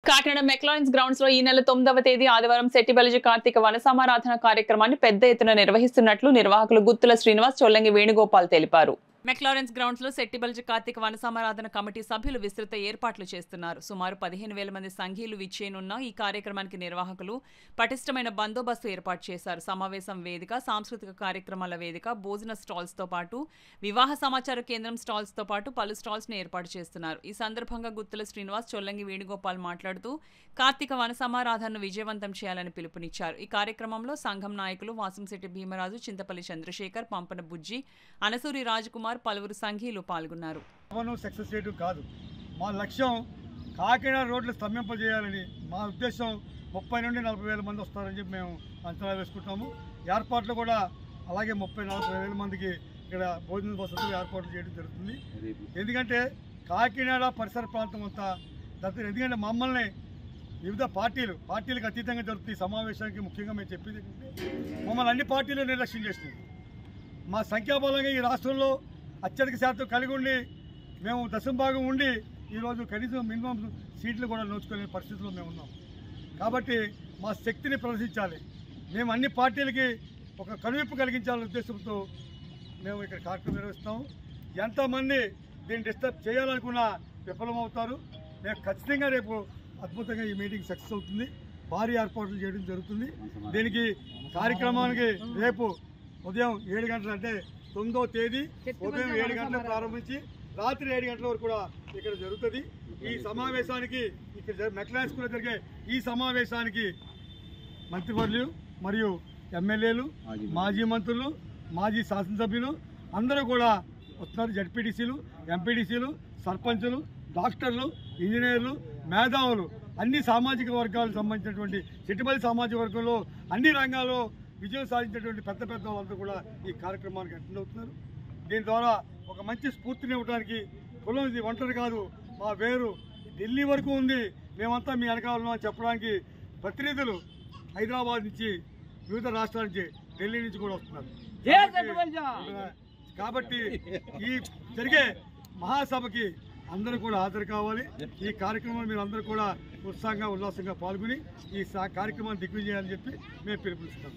Kakinada Maclaurin's grounds లో ఈ నెల 9వ తేదీ ఆదివారం సెట్టిబలిజీ కార్తీక వన సమారాధన కార్యక్రమాన్ని పెద్ద ఎత్తున నిర్వహిస్తున్నట్లు నిర్వాహకులు గుత్తుల శ్రీనివాస్, చొల్లంగి వేణుగోపాల్ తెలిపారు. మెక్లారెన్స్ గ్రౌండ్స్ లో సెట్టిబలిజీ కార్తీక వన సమారాధన కమిటీ సభ్యులు విస్తృత ఏర్పాట్లు చేస్తున్నారు. సుమారు 15,000 మంది సంఘీయులు విచ్చేయనున్న ఈ కార్యక్రమానికి నిర్వాహకులు పటిష్టమైన బందోబస్తు ఏర్పాటు చేశారు. సమావేశం వేదిక, సాంస్కృతిక కార్యక్రమాల వేదిక, భోజన స్టాల్స్ తో పాటు వివాహ సమాచార కేంద్రం స్టాల్స్ తో పాటు పలు స్టాల్స్ ను ఏర్పాటు చేస్తున్నారు. ఈ సందర్భంగా గుత్తుల శ్రీనివాస్, చొల్లంగి వేణుగోపాల్ మాట్లాడుతూ కార్తీక వన సమారాధనను విజయవంతం చేయాలని పిలుపునిచ్చారు. ఈ కార్యక్రమంలో సంఘం నాయకులు వాసంశెట్టి భీమరాజు, చింతపల్లి చంద్రశేఖర్, పంపన బుజ్జి, అనసూరి రాజకుమార్, పలువురు సంఘీయులు పాల్గొన్నారు. సక్సెస్ చేయడం కాదు మా లక్ష్యం, కాకినాడ రోడ్లు స్తంభింపజేయాలని మా ఉద్దేశం. 30 నుండి 40,000 మంది వస్తారని చెప్పి మేము అంచనా వేసుకుంటాము. ఏర్పాట్లు కూడా అలాగే 30-40,000 మందికి ఇక్కడ భోజన వసతులు ఏర్పాట్లు చేయడం జరుగుతుంది. ఎందుకంటే కాకినాడ పరిసర ప్రాంతం అంతా ఎందుకంటే మమ్మల్ని వివిధ పార్టీలకు అతీతంగా జరుగుతుంది. సమావేశానికి ముఖ్యంగా మేము చెప్పేది మమ్మల్ని అన్ని పార్టీలు నిర్లక్ష్యం చేస్తుంది. మా సంఖ్యాబలంగా ఈ రాష్ట్రంలో అత్యధిక శాతం కలిగి ఉండి మేము దశంభాగం ఉండి ఈరోజు కనీసం మినిమం సీట్లు కూడా నోచుకునే పరిస్థితిలో మేము ఉన్నాం. కాబట్టి మా శక్తిని ప్రదర్శించాలి. మేము అన్ని పార్టీలకి ఒక కనువిప్పు కలిగించాలనే ఉద్దేశంతో మేము ఇక్కడ కార్యక్రమం నిర్వహిస్తాము. ఎంతమంది దీన్ని డిస్టర్బ్ చేయాలనుకున్నా విఫలమవుతారు. మేము ఖచ్చితంగా రేపు అద్భుతంగా ఈ మీటింగ్ సక్సెస్ అవుతుంది. భారీ ఏర్పాట్లు చేయడం జరుగుతుంది. దీనికి కార్యక్రమానికి రేపు ఉదయం 7 గంటలు అంటే 9వ తేదీ ఉదయం 7 గంటలకు ప్రారంభించి రాత్రి 7 గంటల వరకు కూడా ఇక్కడ జరుగుతుంది. ఈ సమావేశానికి ఇక్కడ మెక్లారెన్స్ స్కూల్లో జరిగే ఈ సమావేశానికి మంత్రివర్యులు మరియు ఎమ్మెల్యేలు, మాజీ మంత్రులు, మాజీ శాసనసభ్యులు అందరూ కూడా వస్తున్నారు. జడ్పీటీసీలు, ఎంపీటీసీలు, సర్పంచులు, డాక్టర్లు, ఇంజనీర్లు, మేధావులు, అన్ని సామాజిక వర్గాలకు సంబంధించినటువంటి సెట్టిబలిజీ సామాజిక వర్గంలో అన్ని రంగాల్లో విజయం సాధించినటువంటి పెద్ద వాళ్ళందరూ కూడా ఈ కార్యక్రమానికి అటెండ్ అవుతున్నారు. దీని ద్వారా ఒక మంచి స్ఫూర్తిని ఇవ్వడానికి కులం ఇది ఒంటరి కాదు, మా వేరు ఢిల్లీ వరకు ఉంది, మేమంతా మీ వెనకాలను అని చెప్పడానికి ప్రతినిధులు హైదరాబాద్ నుంచి, వివిధ రాష్ట్రాల నుంచి, ఢిల్లీ నుంచి కూడా వస్తున్నారు. కాబట్టి ఈ జరిగే మహాసభకి అందరూ కూడా హాజరు కావాలి. ఈ కార్యక్రమంలో మీరు అందరూ కూడా ఉత్సాహంగా ఉల్లాసంగా పాల్గొని ఈ కార్యక్రమాన్ని దిగ్విజయాలని చెప్పి మేము పిలుపునిస్తాం.